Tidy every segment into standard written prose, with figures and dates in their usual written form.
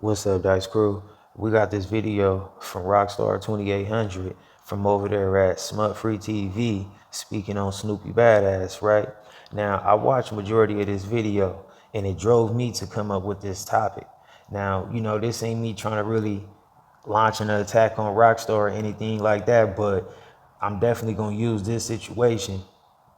What's up, Dice Crew? We got this video from Rocstar 2800 from over there at Smut Free TV speaking on Snoopy BADAZZ, right? Now, I watched majority of this video and it drove me to come up with this topic. Now, this ain't me trying to really launch an attack on Rockstar or anything like that, but I'm definitely gonna use this situation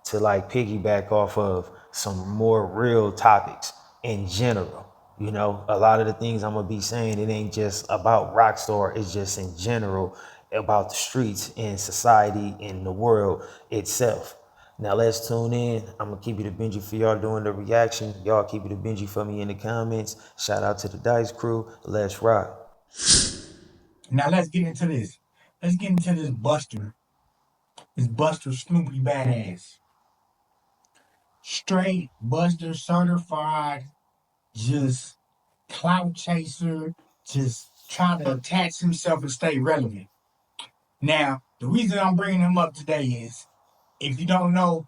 to like piggyback off of some more real topics in general. A lot of the things I'm gonna be saying, it ain't just about Rockstar, it's just in general about the streets and society and the world itself. Now let's tune in. I'm gonna keep it a Benji for y'all doing the reaction. Y'all keep it a Benji for me in the comments. Shout out to the Dice Crew. Let's rock. Now let's get into this. Let's get into this Buster. This Buster Snoopy BADAZZ. Straight Buster certified, just clout chaser, just trying to attach himself and stay relevant. Now, the reason I'm bringing him up today is, if you don't know,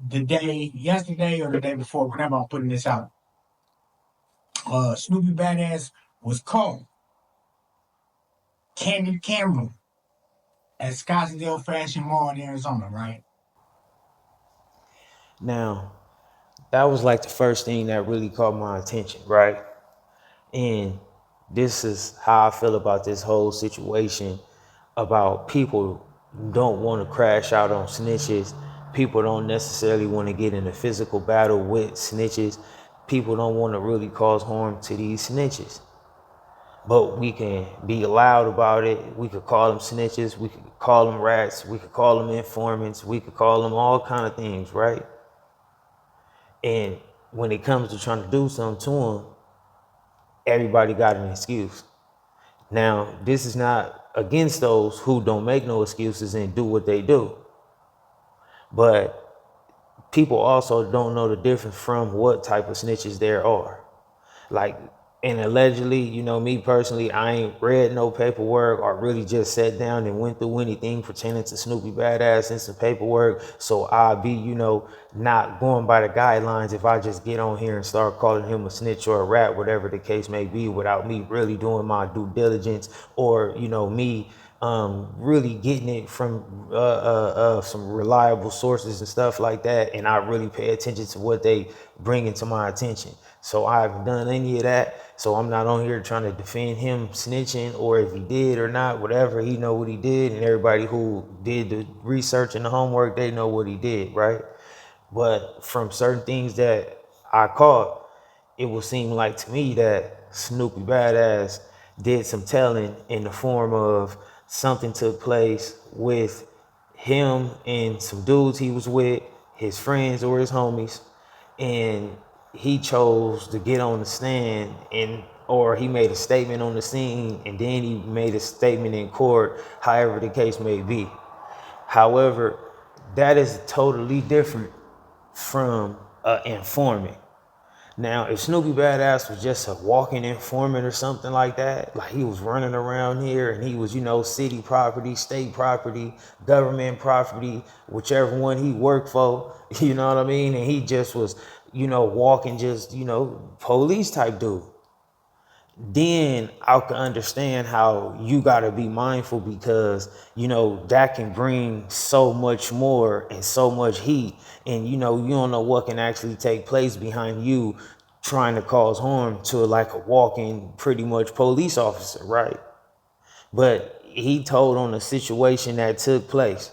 the day, yesterday or the day before, whenever I'm putting this out, Snoopy BADAZZ was caught, candid camera, at Scottsdale Fashion Mall in Arizona, right? Now, that was like the first thing that really caught my attention, right? And this is how I feel about this whole situation about people don't want to crash out on snitches. People don't necessarily want to get in a physical battle with snitches. People don't want to really cause harm to these snitches. But we can be loud about it. We could call them snitches. We could call them rats. We could call them informants. We could call them all kind of things, right? And when it comes to trying to do something to them, everybody got an excuse. Now, this is not against those who don't make no excuses and do what they do. But people also don't know the difference from what type of snitches there are. Like, and allegedly, me personally, I ain't read no paperwork or really just sat down and went through anything pertaining to Snoopy BADAZZ and some paperwork. So I'll be, not going by the guidelines if I just get on here and start calling him a snitch or a rat, whatever the case may be, without me really doing my due diligence or, me really getting it from some reliable sources and stuff like that, and I really pay attention to what they bring into my attention. So I haven't done any of that, so I'm not on here trying to defend him snitching, or if he did or not, whatever. He know what he did, and everybody who did the research and the homework, they know what he did, right? But from certain things that I caught, it would seem like to me that Snoopy BADAZZ did some telling in the form of something took place with him and some dudes he was with, his friends or his homies, and he chose to get on the stand or he made a statement on the scene and then he made a statement in court, however the case may be. However, that is totally different from an informant. Now, if Snoopy BADAZZ was just a walking informant or something like that, like he was running around here and he was, city property, state property, government property, whichever one he worked for, you know what I mean? And he just was, walking just, police type dude. Then I can understand how you got to be mindful because, that can bring so much more and so much heat. And, you don't know what can actually take place behind you trying to cause harm to like a walking pretty much police officer, right? But he told on the situation that took place.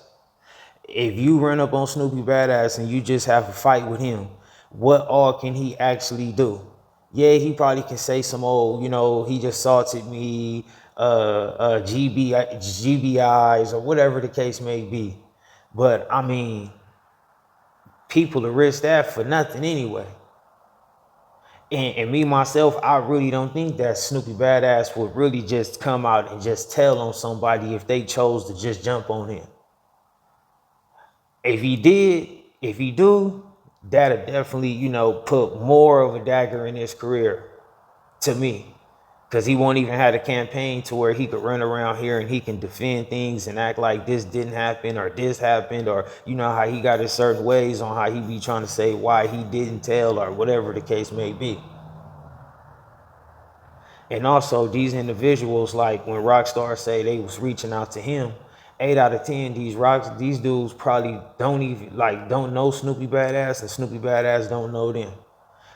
If you run up on Snoopy BADAZZ and you just have a fight with him, what all can he actually do? Yeah, he probably can say some old, he just assaulted me, GBIs or whatever the case may be. But I mean, people to risk that for nothing anyway. And me, myself, I really don't think that Snoopy BADAZZ would really just come out and just tell on somebody if they chose to just jump on him. If he do, that'll definitely, put more of a dagger in his career to me. Because he won't even have a campaign to where he could run around here and he can defend things and act like this didn't happen or this happened, or how he got his certain ways on how he be trying to say why he didn't tell or whatever the case may be. And also these individuals, like when Rockstar say they was reaching out to him, 8 out of 10 these dudes probably don't know Snoopy Badass, and Snoopy Badass don't know them.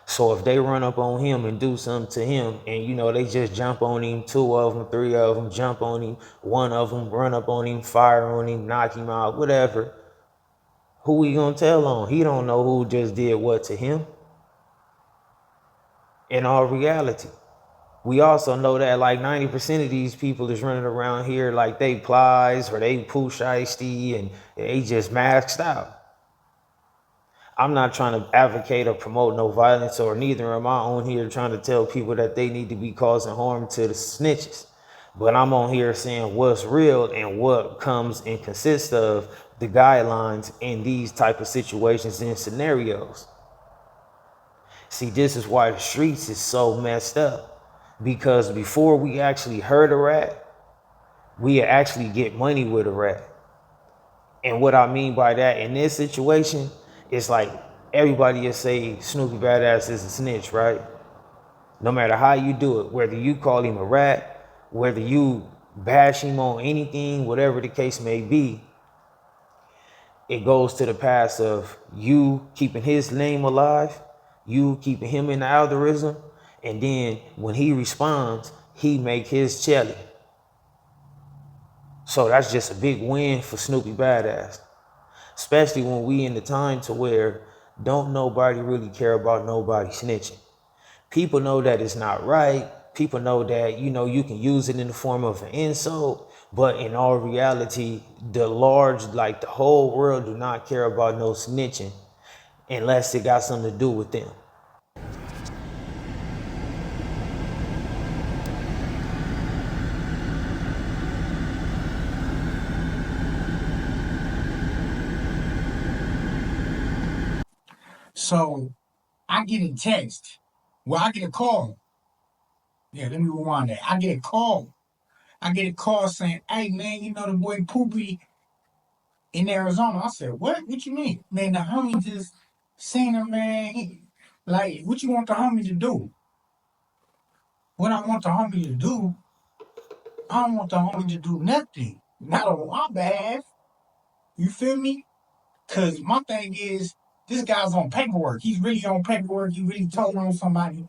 So if they run up on him and do something to him, and they just jump on him, 2 of them, 3 of them jump on him, 1 of them run up on him, fire on him, knock him out, whatever, who he gonna tell on? He don't know who just did what to him. In all reality, we also know that like 90% of these people is running around here like they plies or they poo shiesty and they just maxed out. I'm not trying to advocate or promote no violence, or neither am I on here trying to tell people that they need to be causing harm to the snitches. But I'm on here saying what's real and what comes and consists of the guidelines in these type of situations and scenarios. See, this is why the streets is so messed up. Because before we actually hurt a rat, we actually get money with a rat. And what I mean by that in this situation is like everybody will say Snoopy Badass is a snitch, right? No matter how you do it, whether you call him a rat, whether you bash him on anything, whatever the case may be, it goes to the past of you keeping his name alive, you keeping him in the algorithm, and then when he responds, he make his jelly. So that's just a big win for Snoopy Badass. Especially when we in the time to where don't nobody really care about nobody snitching. People know that it's not right. People know that, you can use it in the form of an insult. But in all reality, the whole world do not care about no snitching unless it got something to do with them. So I get a text. Well, I get a call. Yeah, let me rewind that. I get a call. I get a call saying, "Hey man, you know the boy Poopy in Arizona." I said, "What? What you mean?" Man, the homie just seen him, man. Like, what you want the homie to do? What I want the homie to do, I don't want the homie to do nothing. Not on my behalf. You feel me? Cause my thing is, this guy's on paperwork. He's really on paperwork. He really told on somebody.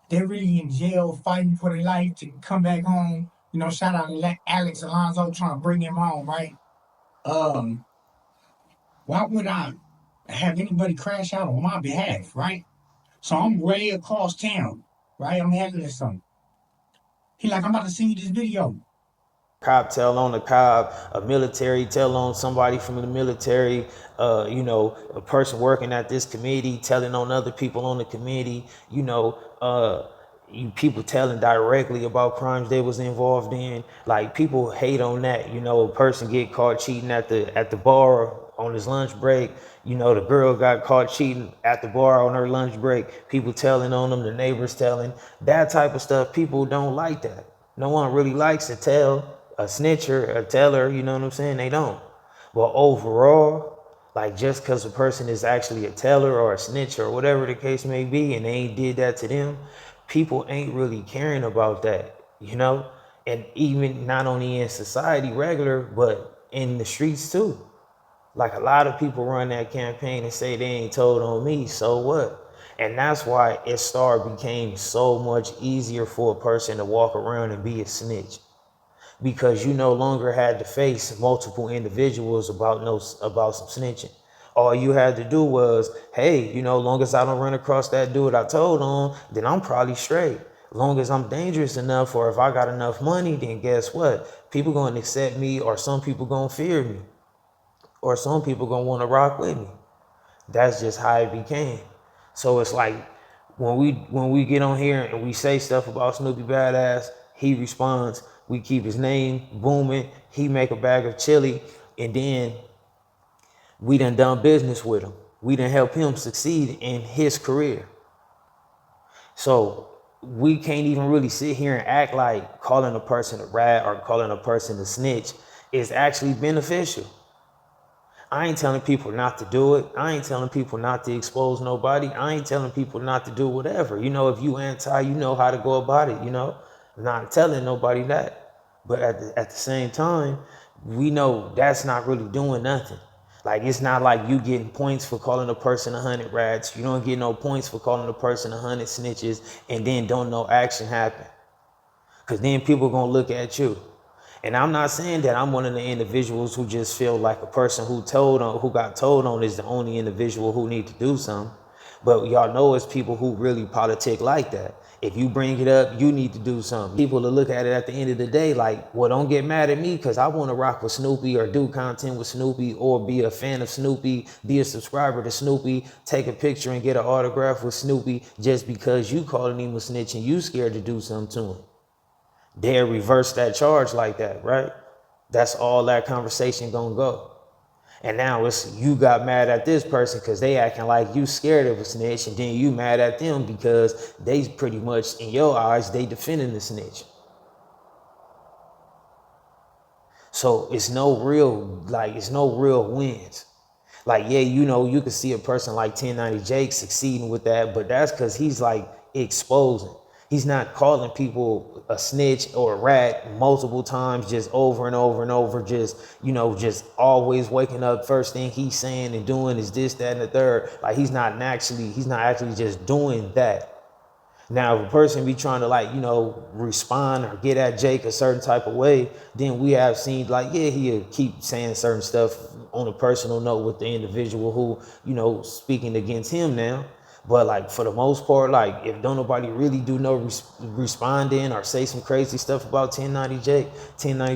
They're really in jail fighting for their life to come back home. Shout out to Alex Alonso trying to bring him home, right? Um, why would I have anybody crash out on my behalf, right? So I'm way across town, right? I'm handling something. He like, I'm about to send you this video. Cop tell on a cop, a military tell on somebody from the military, a person working at this committee telling on other people on the committee, people telling directly about crimes they was involved in. Like people hate on that. A person get caught cheating at the bar on his lunch break. The girl got caught cheating at the bar on her lunch break. People telling on them, the neighbors telling. That type of stuff, people don't like that. No one really likes to tell a snitcher, a teller, you know what I'm saying? They don't. But overall, like just because a person is actually a teller or a snitch or whatever the case may be, and they ain't did that to them, people ain't really caring about that. And even not only in society regular, but in the streets too. Like a lot of people run that campaign and say they ain't told on me, so what? And that's why became so much easier for a person to walk around and be a snitch, because you no longer had to face multiple individuals about some snitching. All you had to do was, hey, long as I don't run across that dude I told on, then I'm probably straight. Long as I'm dangerous enough, or if I got enough money, then guess what? People gonna accept me, or some people gonna fear me, or some people gonna want to rock with me. That's just how it became. So it's like when we get on here and we say stuff about Snoopy Badass, he responds. We keep his name booming. He make a bag of chili, and then we done business with him. We done help him succeed in his career. So we can't even really sit here and act like calling a person a rat or calling a person a snitch is actually beneficial. I ain't telling people not to do it. I ain't telling people not to expose nobody. I ain't telling people not to do whatever. If you anti, you know how to go about it. not telling nobody that. But at the same time, we know that's not really doing nothing. Like, it's not like you getting points for calling a person 100 rats. You don't get no points for calling a person 100 snitches, and then don't no action happen. Because then people gonna look at you. And I'm not saying that I'm one of the individuals who just feel like a person who got told on is the only individual who need to do something. But y'all know it's people who really politic like that. If you bring it up, you need to do something. People to look at it at the end of the day like, well, don't get mad at me because I want to rock with Snoopy or do content with Snoopy or be a fan of Snoopy, be a subscriber to Snoopy, take a picture and get an autograph with Snoopy just because you calling him a snitch and you scared to do something to him. They'll reverse that charge like that, right? That's all that conversation gonna go. And now it's you got mad at this person because they acting like you scared of a snitch, and then you mad at them because they pretty much, in your eyes, they defending the snitch. So it's no real wins. Like, yeah, you can see a person like 1090 Jake succeeding with that, but that's because he's like exposing. He's not calling people a snitch or a rat multiple times, just over and over and over, just always waking up. First thing he's saying and doing is this, that, and the third. Like, he's not actually just doing that. Now, if a person be trying to respond or get at Jake a certain type of way, then we have seen he'll keep saying certain stuff on a personal note with the individual who, speaking against him now. But like for the most part, like if don't nobody really do no responding or say some crazy stuff about 1090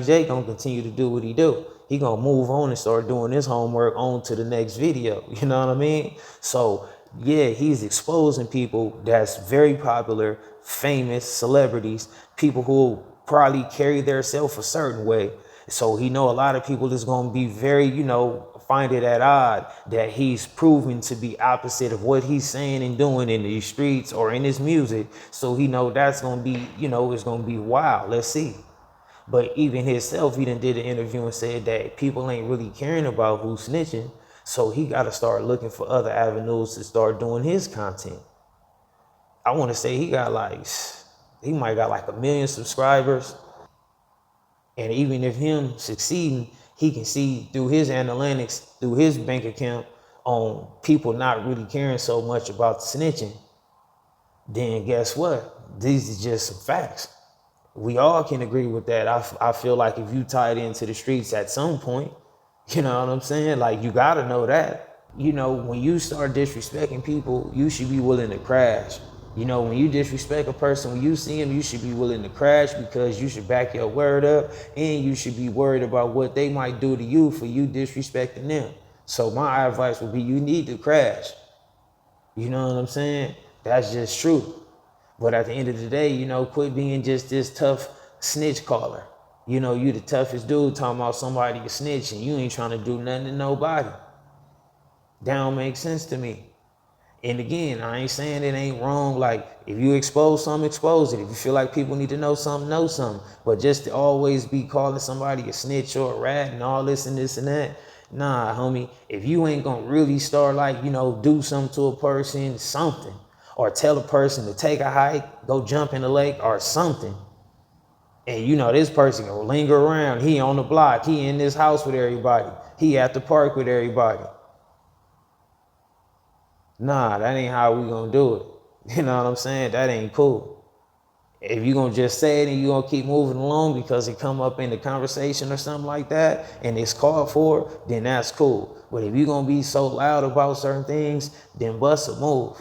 Jake gonna continue to do what he do. He gonna move on and start doing his homework on to the next video. You know what I mean? So yeah, he's exposing people that's very popular, famous, celebrities, people who probably carry their self a certain way. So he know a lot of people is gonna be very, find it at odd that he's proven to be opposite of what he's saying and doing in these streets or in his music. So he know that's gonna be, it's gonna be wild. Let's see. But even himself, he done did an interview and said that people ain't really caring about who's snitching. So he got to start looking for other avenues to start doing his content. I want to say he might got like 1 million subscribers. And even if him succeeding, he can see through his analytics, through his bank account on people not really caring so much about the snitching. Then guess what? These are just some facts. We all can agree with that. I feel like if you tied into the streets at some point, you know what I'm saying? Like, you got to know that. When you start disrespecting people, you should be willing to crash. When you disrespect a person, when you see him, you should be willing to crash because you should back your word up and you should be worried about what they might do to you for you disrespecting them. So my advice would be you need to crash. You know what I'm saying? That's just true. But at the end of the day, quit being just this tough snitch caller. You the toughest dude talking about somebody a snitch and you ain't trying to do nothing to nobody. That don't make sense to me. And again, I ain't saying it ain't wrong. Like, if you expose something, expose it. If you feel like people need to know something, know something. But just to always be calling somebody a snitch or a rat and all this and this and that, nah, homie. If you ain't gonna really start do something to a person, something, or tell a person to take a hike, go jump in the lake or something, and this person will linger around. He on the block. He in this house with everybody. He at the park with everybody. Nah, that ain't how we gonna do it. You know what I'm saying? That ain't cool. If you gonna just say it and you gonna keep moving along because it come up in the conversation or something like that and it's called for, then that's cool. But if you gonna be so loud about certain things, then bust a move.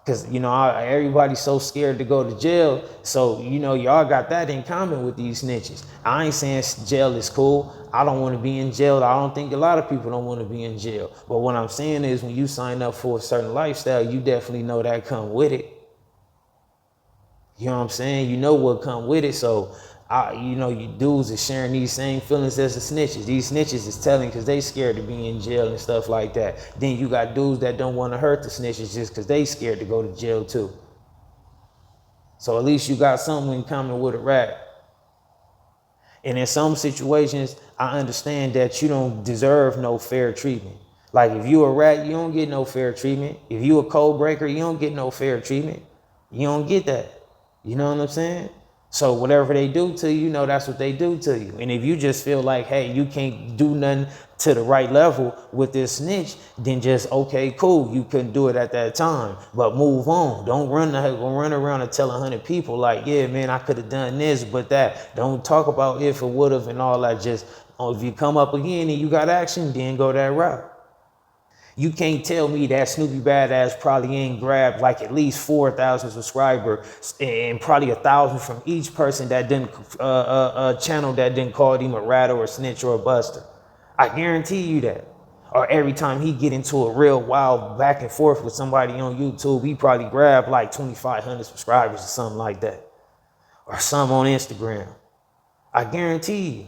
Because, everybody's so scared to go to jail. So, y'all got that in common with these snitches. I ain't saying jail is cool. I don't want to be in jail. I don't think a lot of people don't want to be in jail. But what I'm saying is when you sign up for a certain lifestyle, you definitely know that come with it. You know what I'm saying? You know what come with it. So, you dudes is sharing these same feelings as the snitches. These snitches is telling because they scared to be in jail and stuff like that. Then you got dudes that don't want to hurt the snitches just because they scared to go to jail too. So at least you got something in common with a rat. And in some situations, I understand that you don't deserve no fair treatment. Like if you a rat, you don't get no fair treatment. If you a code breaker, you don't get no fair treatment. You don't get that. You know what I'm saying? So whatever they do to you, you know that's what they do to you. And if you just feel like, hey, you can't do nothing to the right level with this snitch, then just okay, cool. You couldn't do it at that time, but move on. Don't run around and tell 100 people like, yeah, man, I could have done this, but that. Don't talk about if or would have and all that. Just if you come up again and you got action, then go that route. You can't tell me that Snoopy BADAZZ probably ain't grabbed like at least 4,000 subscribers and probably 1,000 from each person that didn't channel that didn't call him a rat or a snitch or a buster. I guarantee you that. Or every time he get into a real wild back and forth with somebody on YouTube, he probably grabbed like 2,500 subscribers or something like that, or some on Instagram. I guarantee you.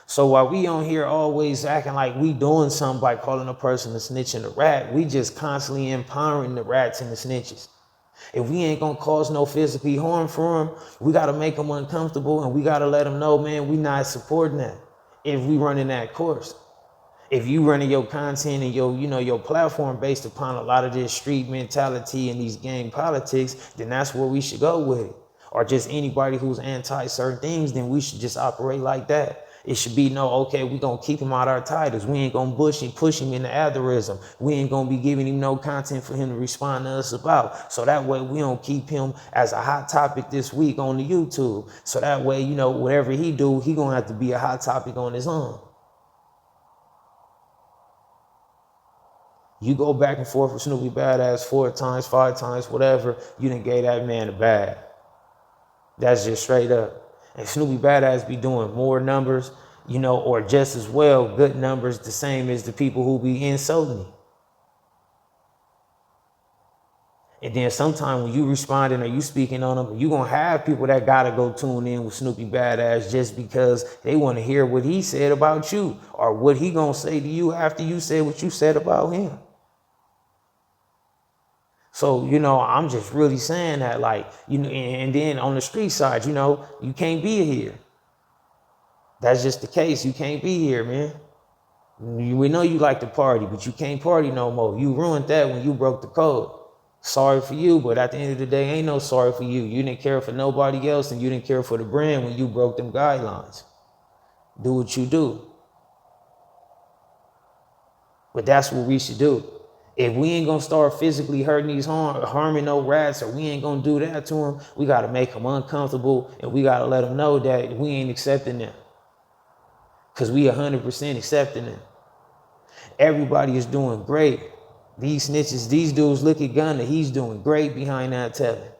So while we on here always acting like we doing something by calling a person a snitch and a rat, we just constantly empowering the rats and the snitches. If we ain't gonna cause no physical harm for them, we gotta make them uncomfortable and we gotta let them know, man, we not supporting that if we running that course. If you running your content and your platform based upon a lot of this street mentality and these gang politics, then that's where we should go with it. Or just anybody who's anti certain things, then we should just operate like that. It should be no, okay, we gonna keep him out our titles. We ain't gonna push him into algorithm. We ain't gonna be giving him no content for him to respond to us about. So that way we don't keep him as a hot topic this week on the YouTube. So that way, whatever he do, he gonna have to be a hot topic on his own. You go back and forth with Snoopy BADAZZ 4 times, 5 times, whatever, you done gave that man a bag. That's just straight up. And Snoopy BADAZZ be doing more numbers, or just as well, good numbers, the same as the people who be insulting him. And then sometime when you responding or you speaking on them, you gonna have people that gotta go tune in with Snoopy BADAZZ just because they want to hear what he said about you or what he gonna say to you after you said what you said about him. So, I'm just really saying that, like, and then on the street side, you can't be here. That's just the case. You can't be here, man. We know you like to party, but you can't party no more. You ruined that when you broke the code. Sorry for you, but at the end of the day, ain't no sorry for you. You didn't care for nobody else, and you didn't care for the brand when you broke them guidelines. Do what you do. But that's what we should do. If we ain't gonna start physically hurting harming no rats, or we ain't gonna do that to them, we gotta make them uncomfortable, and we gotta let them know that we ain't accepting them. Cause we 100% accepting them. Everybody is doing great. These snitches, these dudes, look at Gunna, he's doing great behind that telling.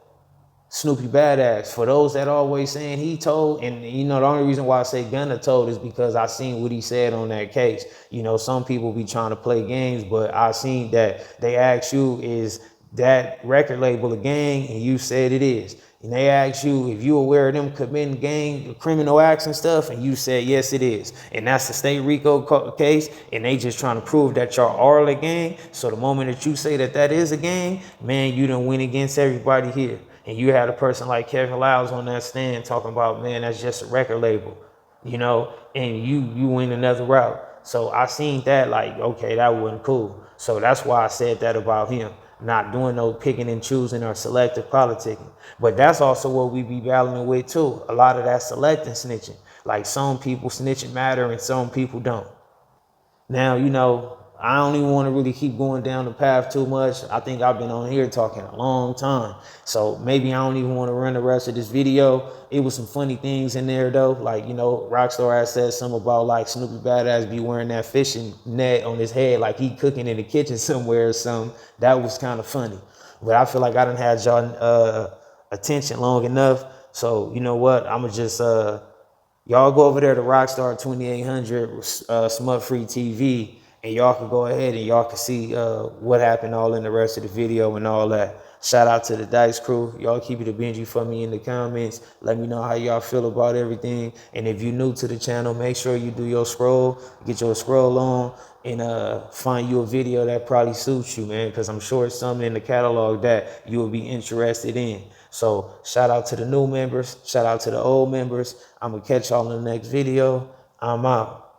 Snoopy BADAZZ, for those that always saying he told, and the only reason why I say Gunna told is because I seen what he said on that case. Some people be trying to play games, but I seen that they asked you, is that record label a gang? And you said it is. And they asked you if you aware of them committing gang criminal acts and stuff, and you said yes it is. And that's the state RICO case, and they just trying to prove that y'all are a gang. So the moment that you say that is a gang, man, you done win against everybody here. And you had a person like Kevin Lyles on that stand talking about, man, that's just a record label, and you went another route. So I seen that like, okay, that wasn't cool. So that's why I said that about him, not doing no picking and choosing or selective politicking. But that's also what we be battling with too. A lot of that selecting snitching. Like some people snitching matter and some people don't. Now, I don't even want to really keep going down the path too much. I think I've been on here talking a long time. So maybe I don't even want to run the rest of this video. It was some funny things in there though. Like, Rocstar had said something about like Snoopy BADAZZ be wearing that fishing net on his head like he cooking in the kitchen somewhere or something. That was kind of funny. But I feel like I done had y'all attention long enough. So you know what? I'ma just y'all go over there to Rocstar 2800 Smut Free TV, and y'all can go ahead and y'all can see what happened all in the rest of the video and all that. Shout out to the Dice crew. Y'all keep it a Benji for me in the comments. Let me know how y'all feel about everything. And if you're new to the channel, make sure you do your scroll, get your scroll on, and find you a video that probably suits you, man, because I'm sure it's something in the catalog that you will be interested in. So shout out to the new members. Shout out to the old members. I'm going to catch y'all in the next video. I'm out.